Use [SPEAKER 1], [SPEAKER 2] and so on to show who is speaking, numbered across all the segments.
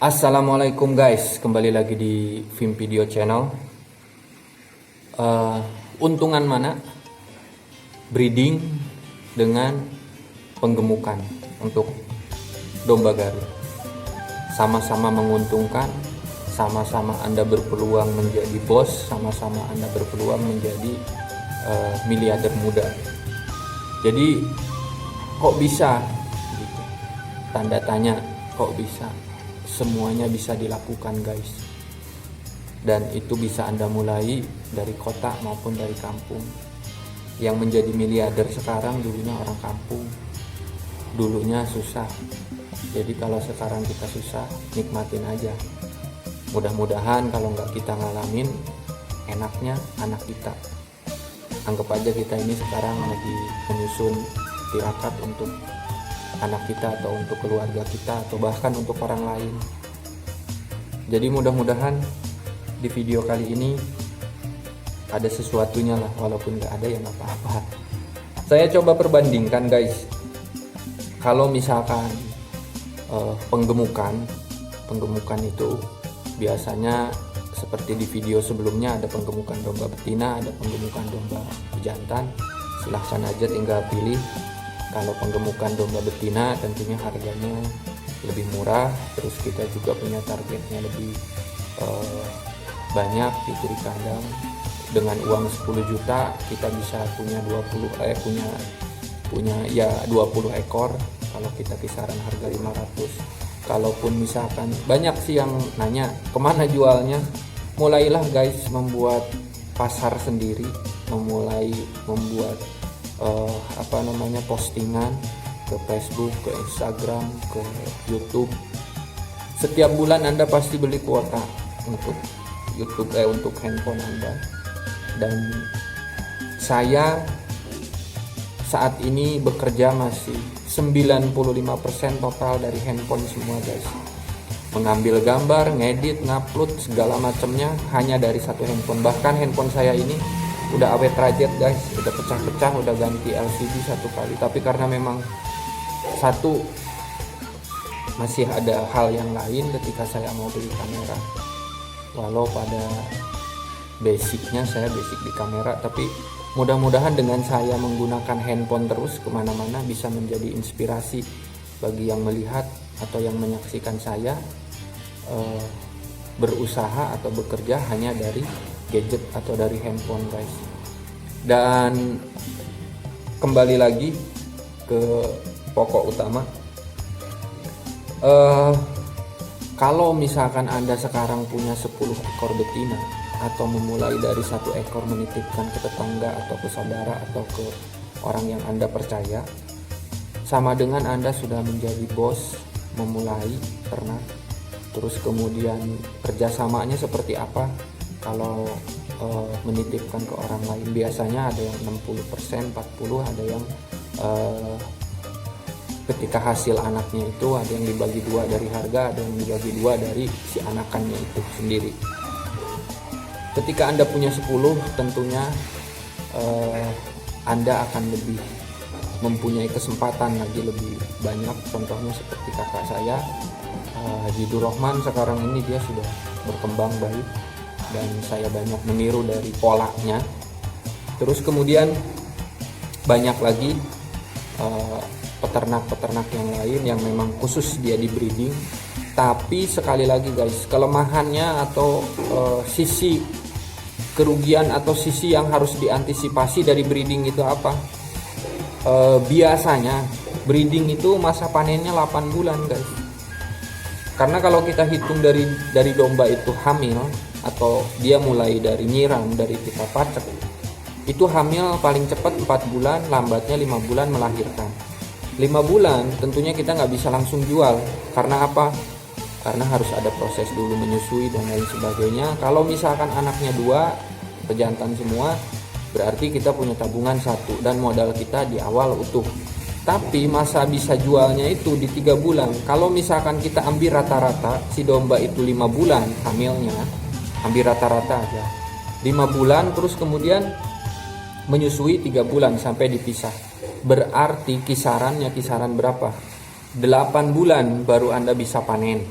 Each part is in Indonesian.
[SPEAKER 1] Assalamualaikum guys, kembali lagi di Vim Video Channel. Untungan mana breeding dengan penggemukan untuk domba Garut? Sama-sama menguntungkan, sama-sama Anda berpeluang menjadi bos, sama-sama Anda berpeluang menjadi miliarder muda. Jadi kok bisa? Gitu. Tanda tanya, kok bisa? Semuanya bisa dilakukan guys, dan itu bisa Anda mulai dari kota maupun dari kampung. Yang menjadi miliarder sekarang dulunya orang kampung, dulunya susah. Jadi kalau sekarang kita susah, nikmatin aja. Mudah-mudahan kalau nggak kita ngalamin, enaknya anak kita. Anggap aja kita ini sekarang lagi menyusun tirakat untuk anak kita atau untuk keluarga kita atau bahkan untuk orang lain. Jadi mudah-mudahan di video kali ini ada sesuatunya lah, walaupun nggak ada ya nggak apa-apa. Saya coba perbandingkan guys, kalau misalkan penggemukan itu biasanya seperti di video sebelumnya, ada penggemukan domba betina, ada penggemukan domba jantan. Silahkan aja tinggal pilih. Kalau penggemukan domba betina tentunya harganya lebih murah, terus kita juga punya targetnya lebih banyak di kiri kandang. Dengan uang 10 juta kita bisa punya 20 ekor. Kalau kita kisaran harga 500. Kalaupun misalkan banyak sih yang nanya kemana jualnya, mulailah guys membuat pasar sendiri, membuat postingan ke Facebook, ke Instagram, ke YouTube. Setiap bulan Anda pasti beli kuota untuk YouTube untuk handphone Anda. Dan saya saat ini bekerja masih 95% total dari handphone semua guys. Mengambil gambar, ngedit, ngupload segala macamnya hanya dari satu handphone. Bahkan handphone saya ini udah awet rajet guys, udah pecah-pecah, udah ganti LCD satu kali. Tapi karena memang satu masih ada hal yang lain ketika saya mau beli kamera. Walau pada basicnya saya basic di kamera, tapi mudah-mudahan dengan saya menggunakan handphone terus kemana-mana bisa menjadi inspirasi bagi yang melihat atau yang menyaksikan saya berusaha atau bekerja hanya dari gadget atau dari handphone guys. Dan kembali lagi ke pokok utama, kalau misalkan Anda sekarang punya 10 ekor betina atau memulai dari 1 ekor menitipkan ke tetangga atau ke saudara atau ke orang yang Anda percaya, sama dengan Anda sudah menjadi bos, memulai ternak. Terus kemudian kerjasamanya seperti apa? Kalau menitipkan ke orang lain biasanya ada yang 60%, 40%, ada yang ketika hasil anaknya itu ada yang dibagi 2 dari harga, ada yang dibagi 2 dari si anakannya itu sendiri. Ketika Anda punya 10, tentunya Anda akan lebih mempunyai kesempatan lagi lebih banyak. Contohnya seperti kakak saya, Haji Durrahman, sekarang ini dia sudah berkembang baik dan saya banyak meniru dari polanya. Terus kemudian banyak lagi peternak-peternak yang lain yang memang khusus dia di breeding. Tapi sekali lagi guys, kelemahannya atau sisi kerugian atau sisi yang harus diantisipasi dari breeding itu apa? Biasanya breeding itu masa panennya 8 bulan guys. Karena kalau kita hitung dari domba itu hamil atau dia mulai dari nyiram, dari kita pacek, itu hamil paling cepat 4 bulan, lambatnya 5 bulan melahirkan. 5 bulan tentunya kita nggak bisa langsung jual. Karena apa? Karena harus ada proses dulu menyusui dan lain sebagainya. Kalau misalkan anaknya 2, pejantan semua, berarti kita punya tabungan 1 dan modal kita di awal utuh. Tapi masa bisa jualnya itu di 3 bulan. Kalau misalkan kita ambil rata-rata si domba itu 5 bulan hamilnya, ambil rata-rata aja 5 bulan, terus kemudian menyusui 3 bulan sampai dipisah. Berarti kisaran berapa? 8 bulan baru Anda bisa panen.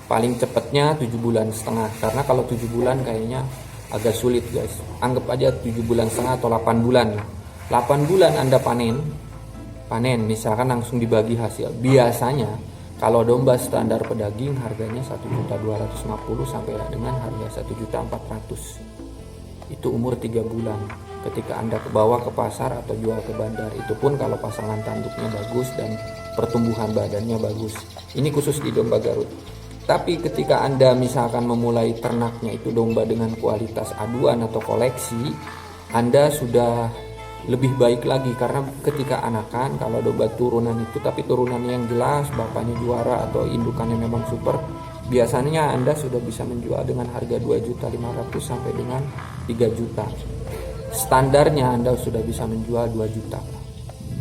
[SPEAKER 1] paling cepatnya 7,5 bulan, karena kalau 7 bulan kayaknya agak sulit guys. Anggap aja 7,5 bulan atau 8 bulan. 8 bulan Anda panen misalkan langsung dibagi hasil. Biasanya kalau domba standar pedaging harganya 1.250.000 sampai dengan harga 1.400.000. Itu umur 3 bulan. Ketika Anda bawa ke pasar atau jual ke bandar, itu pun kalau pasangan tanduknya bagus dan pertumbuhan badannya bagus. Ini khusus di domba Garut. Tapi ketika Anda misalkan memulai ternaknya itu domba dengan kualitas aduan atau koleksi, Anda sudah lebih baik lagi, karena ketika anakan kalau domba turunan itu tapi turunannya yang jelas, bapaknya juara atau indukannya memang super, biasanya Anda sudah bisa menjual dengan harga 2.500.000 sampai dengan 3 juta. Standarnya Anda sudah bisa menjual 2 juta.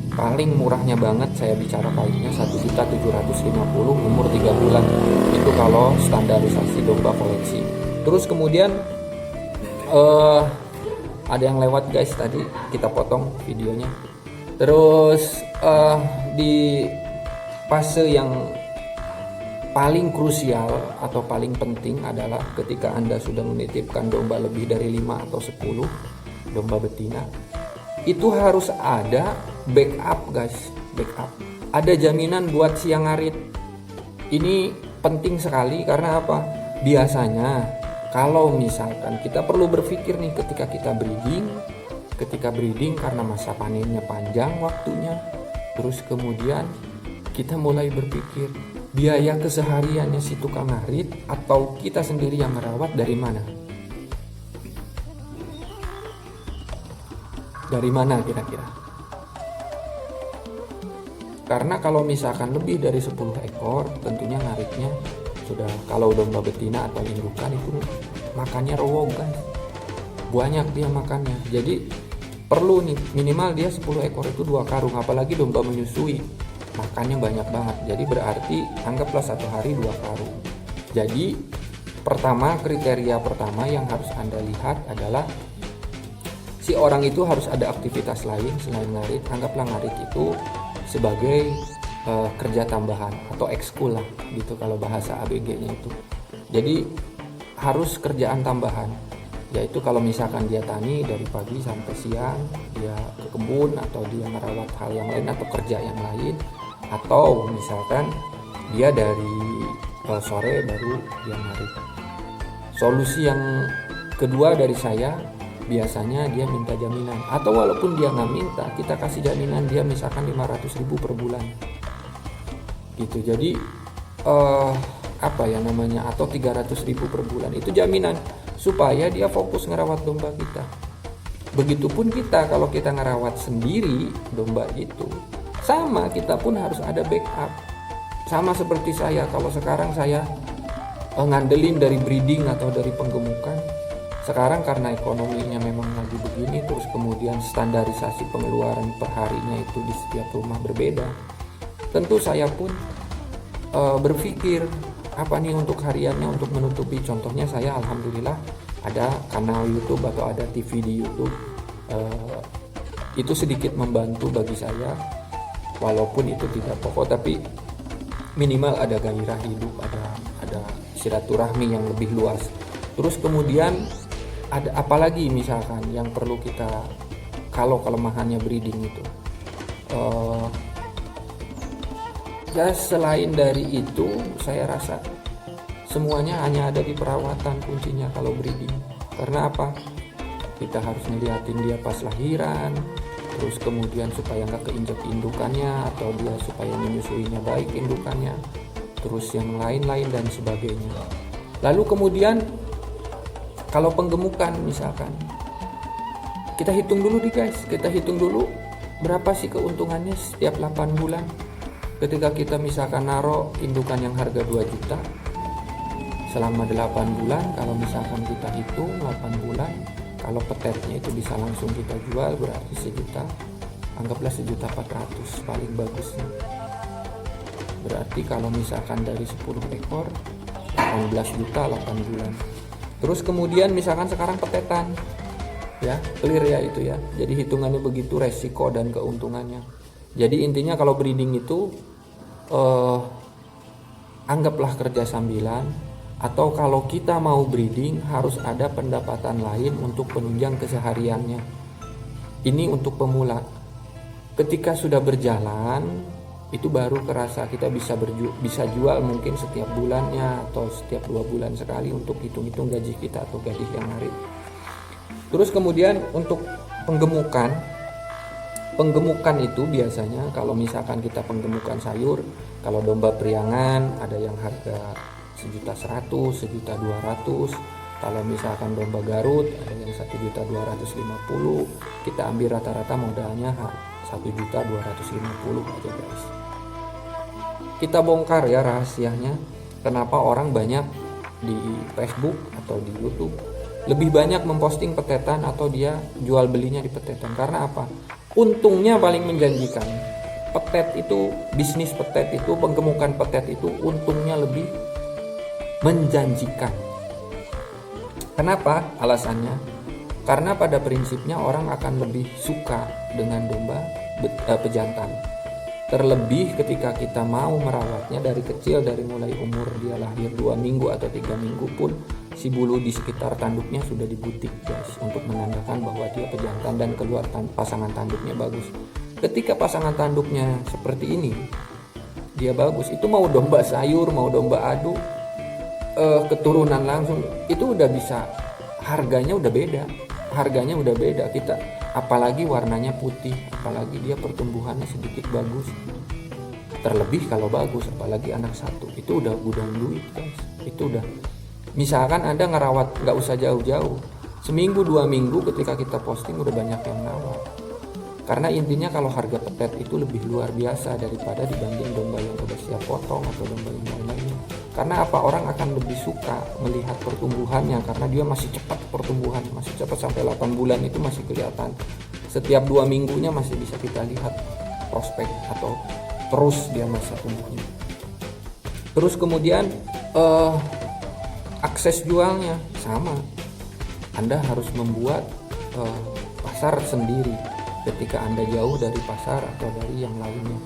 [SPEAKER 1] Paling murahnya banget saya bicara palingnya 1.750.000 umur 3 bulan. Itu kalau standarisasi domba koleksi. Terus kemudian ada yang lewat guys tadi, kita potong videonya. Terus di fase yang paling krusial atau paling penting adalah ketika Anda sudah menitipkan domba lebih dari 5 atau 10 domba betina, itu harus ada backup guys, backup. Ada jaminan buat siang ngarit. Ini penting sekali karena apa? Biasanya kalau misalkan kita perlu berpikir nih ketika kita breeding karena masa panennya panjang waktunya, terus kemudian kita mulai berpikir biaya kesehariannya si tukang ngarit atau kita sendiri yang merawat dari mana? Dari mana kira-kira? Karena kalau misalkan lebih dari 10 ekor, tentunya ngaritnya sudah, kalau domba betina atau indukan itu makannya raw guys. Banyak dia makannya. Jadi perlu nih minimal dia 10 ekor itu 2 karung, apalagi domba menyusui. Makannya banyak banget. Jadi berarti anggaplah 1 hari 2 karung. Jadi kriteria pertama yang harus Anda lihat adalah si orang itu harus ada aktivitas lain selain ngarit. Anggaplah ngarit itu sebagai kerja tambahan atau ekskul lah gitu kalau bahasa ABG-nya itu. Jadi harus kerjaan tambahan, yaitu kalau misalkan dia tani dari pagi sampai siang, dia ke kebun atau dia merawat hal yang lain atau kerja yang lain, atau misalkan dia dari sore baru dia ngarit. Solusi yang kedua dari saya, biasanya dia minta jaminan, atau walaupun dia nggak minta, kita kasih jaminan dia misalkan 500.000 per bulan gitu. Jadi atau 300.000 per bulan, itu jaminan supaya dia fokus ngerawat domba kita. Begitupun kita kalau kita ngerawat sendiri domba itu, sama, kita pun harus ada backup. Sama seperti saya, kalau sekarang saya ngandelin dari breeding atau dari penggemukan. Sekarang karena ekonominya memang lagi begini, terus kemudian standarisasi pengeluaran per harinya itu di setiap rumah berbeda. Tentu saya pun berpikir apa nih untuk hariannya untuk menutupi. Contohnya saya alhamdulillah ada kanal YouTube atau ada TV di YouTube. Itu sedikit membantu bagi saya, walaupun itu tidak pokok, tapi minimal ada gairah hidup, ada silaturahmi yang lebih luas. Terus kemudian ada apalagi misalkan yang perlu kita, kalau kelemahannya breeding itu ya selain dari itu, saya rasa semuanya hanya ada di perawatan kuncinya kalau breeding. Karena apa? Kita harus ngeliatin dia pas lahiran, terus kemudian supaya nggak keinjak indukannya, atau dia supaya menyusuinya baik indukannya, terus yang lain-lain dan sebagainya. Lalu kemudian kalau penggemukan misalkan, kita hitung dulu berapa sih keuntungannya setiap 8 bulan. Ketika kita misalkan naruh indukan yang harga 2 juta selama 8 bulan, kalau misalkan kita hitung 8 bulan, kalau petetnya itu bisa langsung kita jual, berarti sejuta, anggaplah 1.400.000 paling bagusnya. Berarti kalau misalkan dari 10 ekor 18 juta 8 bulan. Terus kemudian misalkan sekarang petetan, ya clear ya itu ya. Jadi hitungannya begitu, resiko dan keuntungannya. Jadi intinya kalau breeding itu anggaplah kerja sambilan. Atau kalau kita mau breeding harus ada pendapatan lain untuk penunjang kesehariannya. Ini untuk pemula. Ketika sudah berjalan, itu baru kerasa kita bisa jual mungkin setiap bulannya atau setiap 2 bulan sekali untuk hitung-hitung gaji kita atau gaji yang menarik. Terus kemudian untuk penggemukan itu biasanya kalau misalkan kita penggemukan sayur, kalau domba priangan ada yang harga 1.100.000, 1.200.000. Kalau misalkan domba Garut ada yang 1.250.000. Kita ambil rata-rata modalnya 1.250.000 aja guys. Kita bongkar ya rahasianya kenapa orang banyak di Facebook atau di YouTube lebih banyak memposting petetan atau dia jual belinya di petetan. Karena apa? Untungnya paling menjanjikan. Petet itu, bisnis petet itu, penggemukan petet itu untungnya lebih menjanjikan. Kenapa? Alasannya karena pada prinsipnya orang akan lebih suka dengan domba pejantan. Terlebih ketika kita mau merawatnya dari kecil, dari mulai umur dia lahir 2 minggu atau 3 minggu pun si bulu di sekitar tanduknya sudah dibutik guys, untuk menandakan bahwa dia pejantan dan keluar pasangan tanduknya bagus. Ketika pasangan tanduknya seperti ini, dia bagus, itu mau domba sayur, mau domba adu, keturunan langsung, itu udah bisa, harganya udah beda kita. Apalagi warnanya putih, apalagi dia pertumbuhannya sedikit bagus, terlebih kalau bagus, apalagi anak satu, itu udah gudang duit guys. Itu udah, misalkan Anda ngerawat nggak usah jauh-jauh, seminggu 2 minggu ketika kita posting udah banyak yang merawat. Karena intinya kalau harga petet itu lebih luar biasa daripada dibanding domba yang udah siap potong atau domba yang lain-lainnya. Karena apa? Orang akan lebih suka melihat pertumbuhannya, karena dia masih cepat pertumbuhan, masih cepat, sampai 8 bulan itu masih kelihatan. Setiap 2 minggunya masih bisa kita lihat prospek atau terus dia masa tumbuhnya. Terus kemudian akses jualnya sama. Anda harus membuat pasar sendiri ketika Anda jauh dari pasar atau dari yang lainnya,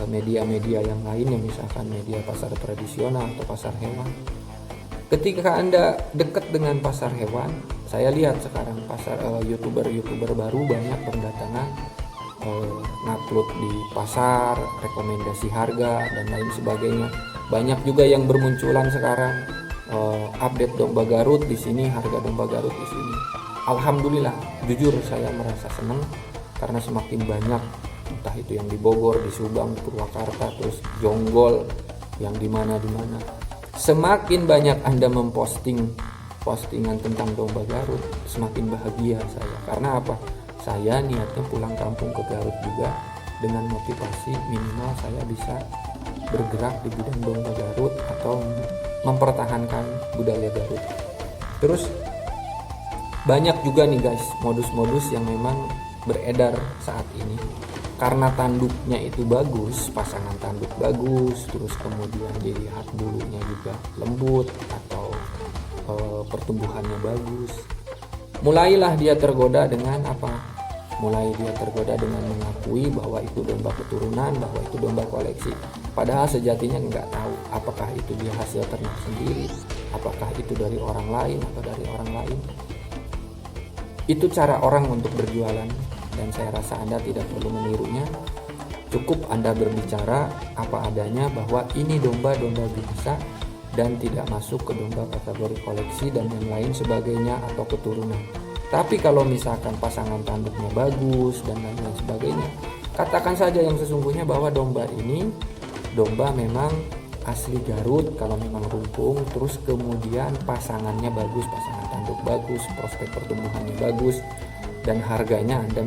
[SPEAKER 1] media-media yang lainnya, misalkan media pasar tradisional atau pasar hewan. Ketika Anda dekat dengan pasar hewan, saya lihat sekarang pasar youtuber baru banyak berdatangan, ngupload di pasar, rekomendasi harga dan lain sebagainya. Banyak juga yang bermunculan sekarang, update domba Garut di sini, harga domba Garut di sini. Alhamdulillah, jujur saya merasa senang karena semakin banyak, entah itu yang di Bogor, di Subang, Purwakarta, terus Jonggol, yang di mana-dimana. Semakin banyak Anda postingan tentang domba Garut, semakin bahagia saya. Karena apa? Saya niatnya pulang kampung ke Garut juga dengan motivasi minimal saya bisa bergerak di bidang domba Garut atau mempertahankan budaya Garut. Terus banyak juga nih guys modus-modus yang memang beredar saat ini. Karena tanduknya itu bagus, pasangan tanduk bagus, terus kemudian dilihat bulunya juga lembut atau pertumbuhannya bagus, mulailah dia tergoda dengan apa? Mulai dia tergoda dengan mengakui bahwa itu domba keturunan, bahwa itu domba koleksi. Padahal sejatinya nggak tahu apakah itu dia hasil ternak sendiri, apakah itu dari orang lain atau dari orang lain. Itu cara orang untuk berjualan, dan saya rasa Anda tidak perlu menirunya. Cukup Anda berbicara apa adanya bahwa ini domba-domba biasa dan tidak masuk ke domba kategori koleksi dan yang lain sebagainya atau keturunan. Tapi kalau misalkan pasangan tanduknya bagus dan lain sebagainya, katakan saja yang sesungguhnya bahwa domba ini domba memang asli Garut kalau memang rumpung, terus kemudian pasangannya bagus, pasangan tanduk bagus, prospek pertumbuhannya bagus, dan harganya Anda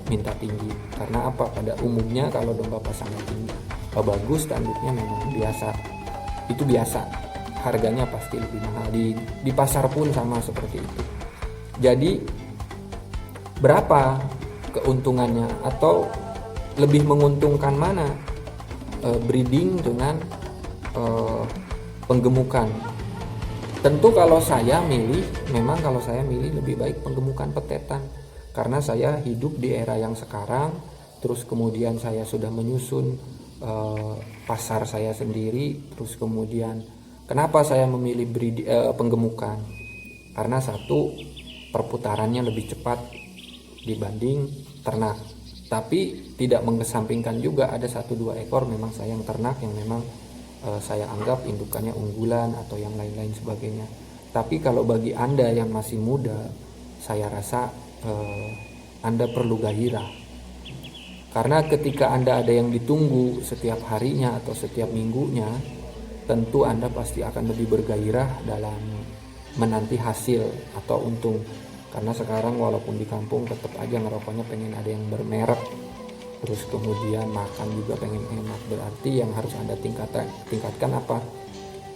[SPEAKER 1] minta tinggi. Karena apa? Pada umumnya kalau domba pasangan tinggi bagus, tanduknya memang biasa, itu biasa, harganya pasti lebih mahal. Di pasar pun sama seperti itu. Jadi berapa keuntungannya, atau lebih menguntungkan mana, breeding dengan penggemukan? Tentu kalau saya milih lebih baik penggemukan petetan, karena saya hidup di era yang sekarang. Terus kemudian saya sudah menyusun pasar saya sendiri, terus kemudian Kenapa saya memilih penggemukan? Karena satu, perputarannya lebih cepat dibanding ternak. Tapi tidak mengesampingkan juga ada 1-2 ekor memang saya yang ternak yang memang saya anggap indukannya unggulan atau yang lain-lain sebagainya. Tapi kalau bagi Anda yang masih muda, saya rasa Anda perlu gairah. Karena ketika Anda ada yang ditunggu setiap harinya atau setiap minggunya, tentu Anda pasti akan lebih bergairah dalam menanti hasil atau untung. Karena sekarang walaupun di kampung tetap aja ngerokoknya pengen ada yang bermerek, terus kemudian makan juga pengen enak. Berarti yang harus Anda tingkatkan apa?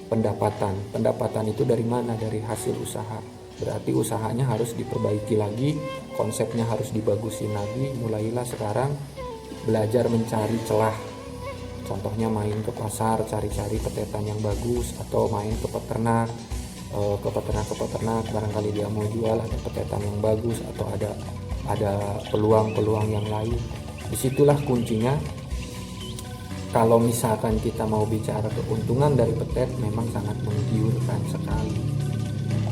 [SPEAKER 1] Pendapatan itu dari mana? Dari hasil usaha. Berarti usahanya harus diperbaiki lagi, konsepnya harus dibagusin lagi. Mulailah sekarang belajar mencari celah. Contohnya main ke pasar, cari-cari petetan yang bagus, atau main ke peternak, barangkali dia mau jual ada petetan yang bagus atau ada peluang-peluang yang lain. Disitulah kuncinya. Kalau misalkan kita mau bicara keuntungan dari petet, memang sangat menggiurkan sekali.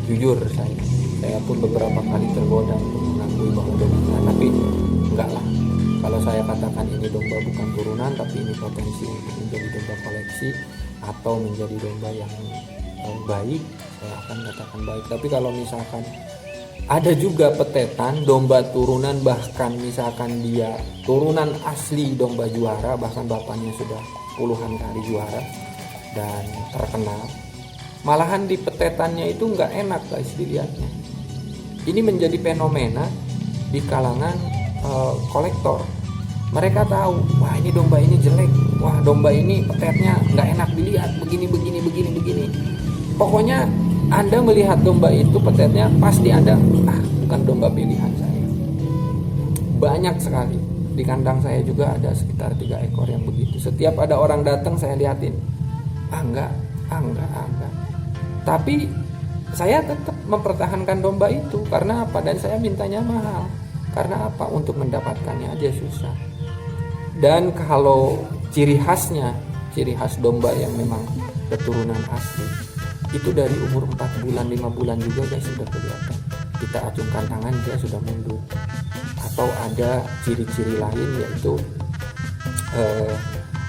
[SPEAKER 1] Jujur saya pun beberapa kali tergoda untuk mengakui bahwa domba, tapi enggak lah. Kalau saya katakan ini domba bukan turunan, tapi ini potensi untuk menjadi domba koleksi atau menjadi domba yang baik, saya akan katakan baik. Tapi kalau misalkan ada juga petetan domba turunan, bahkan misalkan dia turunan asli domba juara, bahkan bapaknya sudah puluhan kali juara dan terkenal, malahan di petetannya itu nggak enak guys dilihatnya. Ini menjadi fenomena di kalangan kolektor. Mereka tahu, wah ini domba ini jelek, wah domba ini petetnya nggak enak dilihat, begini. Pokoknya Anda melihat domba itu petetnya, pasti Anda, bukan domba pilihan saya. Banyak sekali di kandang saya juga ada sekitar 3 ekor yang begitu. Setiap ada orang datang saya liatin, enggak. Tapi saya tetap mempertahankan domba itu karena apa? Dan saya mintanya mahal. Karena apa? Untuk mendapatkannya aja susah. Dan kalau ciri khas domba yang memang keturunan asli, itu dari umur 4 bulan 5 bulan juga guys sudah kelihatan. Kita acungkan tangan dia sudah mundur. Atau ada ciri-ciri lain yaitu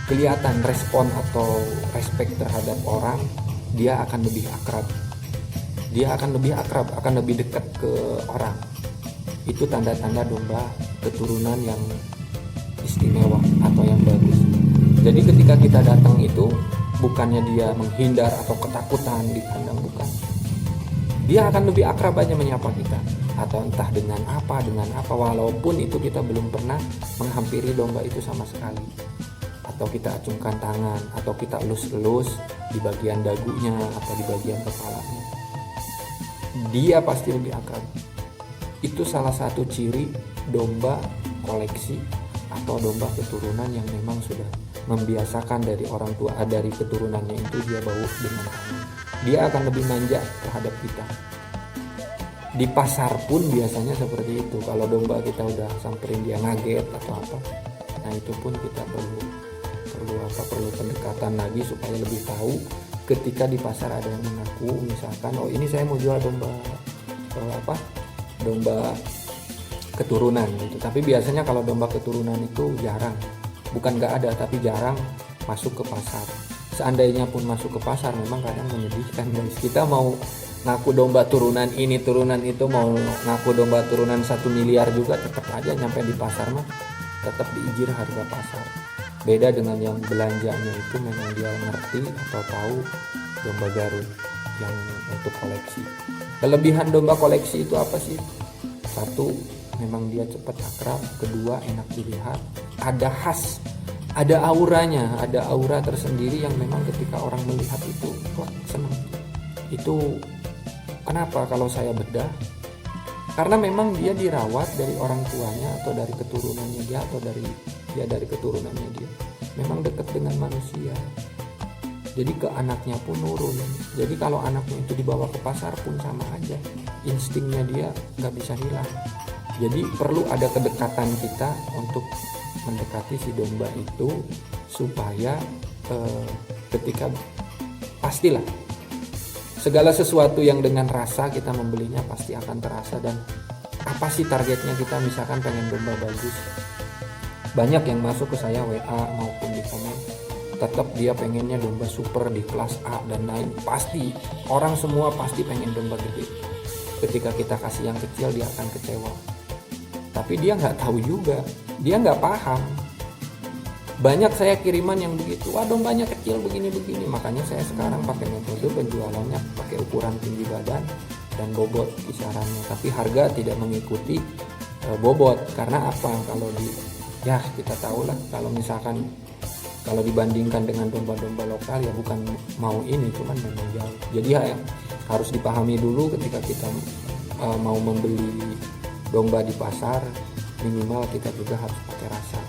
[SPEAKER 1] kelihatan respon atau respect terhadap orang, dia akan lebih akrab. Akan lebih dekat ke orang. Itu tanda-tanda domba keturunan yang istimewa atau yang bagus. Jadi ketika kita datang itu bukannya dia menghindar atau ketakutan di kandang, bukan. Dia akan lebih akrab aja menyapa kita, atau entah dengan apa walaupun itu kita belum pernah menghampiri domba itu sama sekali. Atau kita acungkan tangan, atau kita elus-elus di bagian dagunya atau di bagian kepalanya. Dia pasti lebih akrab. Itu salah satu ciri domba koleksi atau domba keturunan yang memang sudah membiasakan dari orang tua, dari keturunannya itu dia bau dengan tangan. Dia akan lebih manja terhadap kita. Di pasar pun biasanya seperti itu. Kalau domba kita udah samperin dia ngaget atau apa, nah itu pun kita perlu pendekatan lagi supaya lebih tahu. Ketika di pasar ada yang mengaku misalkan, oh ini saya mau jual domba keturunan gitu. Tapi biasanya kalau domba keturunan itu jarang, bukan nggak ada, tapi jarang masuk ke pasar. Seandainya pun masuk ke pasar memang kadang menyedihkan guys. Kita mau ngaku domba turunan ini turunan itu, mau ngaku domba turunan 1 miliar juga tetap aja nyampe di pasar mah tetap diijir harga pasar. Beda dengan yang belanjanya itu memang dia ngerti atau tahu domba Garut yang untuk koleksi. Kelebihan domba koleksi itu apa sih? Satu, memang dia cepat akrab. Kedua, enak dilihat. Ada khas, ada auranya, ada aura tersendiri yang memang ketika orang melihat itu wah senang. Itu kenapa kalau saya bedah? Karena memang dia dirawat dari orang tuanya atau dari keturunannya dia atau dari keturunannya dia. Memang dekat dengan manusia. Jadi ke anaknya pun nurun. Jadi kalau anaknya itu dibawa ke pasar pun sama aja. Instingnya dia nggak bisa hilang. Jadi perlu ada kedekatan kita untuk mendekati si domba itu supaya ketika pastilah Segala sesuatu yang dengan rasa kita membelinya pasti akan terasa. Dan apa sih targetnya kita, misalkan pengen domba bagus, banyak yang masuk ke saya WA maupun di komen, tetap dia pengennya domba super di kelas A dan lain. Pasti orang semua pasti pengen domba gede. Ketika kita kasih yang kecil dia akan kecewa, tapi dia nggak tahu juga, dia nggak paham. Banyak saya kiriman yang begitu, wah dombanya kecil begini-begini. Makanya saya sekarang pakai metode penjualannya pakai ukuran tinggi badan dan bobot kisarannya, tapi harga tidak mengikuti bobot. Karena apa? Kalau ya kita tahu lah, kalau misalkan kalau dibandingkan dengan domba-domba lokal ya bukan mau ini, cuman memang jauh. Jadi ya harus dipahami dulu ketika kita mau membeli domba di pasar, minimal kita juga harus pakai rasa.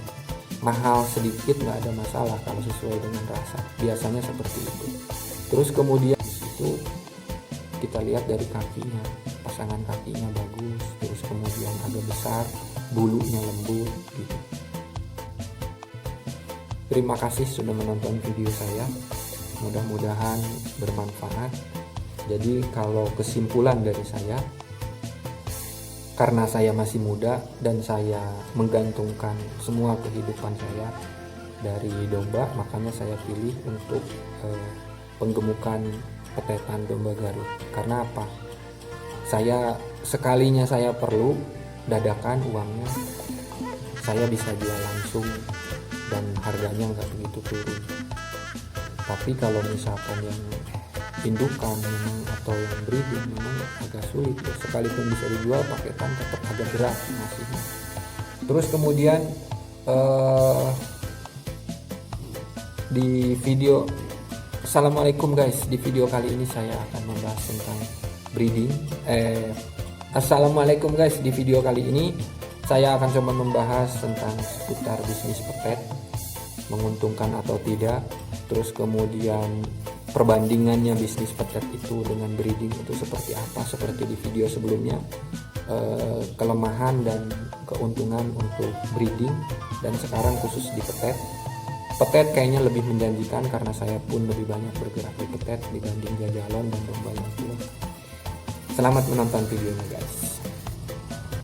[SPEAKER 1] Mahal sedikit nggak ada masalah kalau sesuai dengan rasa, biasanya seperti itu. Terus kemudian itu kita lihat dari kakinya, pasangan kakinya bagus, terus kemudian agak besar, bulunya lembut gitu. Terima kasih sudah menonton video saya, mudah-mudahan bermanfaat. Jadi kalau kesimpulan dari saya, karena saya masih muda dan saya menggantungkan semua kehidupan saya dari domba, makanya saya pilih untuk penggemukan petetan domba Garut. Karena apa? Sekalinya saya perlu dadakan uangnya, saya bisa jual langsung dan harganya nggak begitu turun. Tapi kalau misalkan yang indukan memang atau yang breeding memang agak sulit ya. Sekalipun bisa dijual paketan tetap agak berat ngasihnya. Terus kemudian di video Assalamualaikum guys, di video kali ini saya akan membahas tentang breeding. Assalamualaikum guys, di video kali ini saya akan coba membahas tentang seputar bisnis petet, menguntungkan atau tidak. Terus kemudian perbandingannya bisnis petet itu dengan breeding itu seperti apa, seperti di video sebelumnya, kelemahan dan keuntungan untuk breeding, dan sekarang khusus di petet. Petet kayaknya lebih menjanjikan karena saya pun lebih banyak bergerak di petet dibanding jajalon dan domba yang tua. Selamat menonton videonya guys.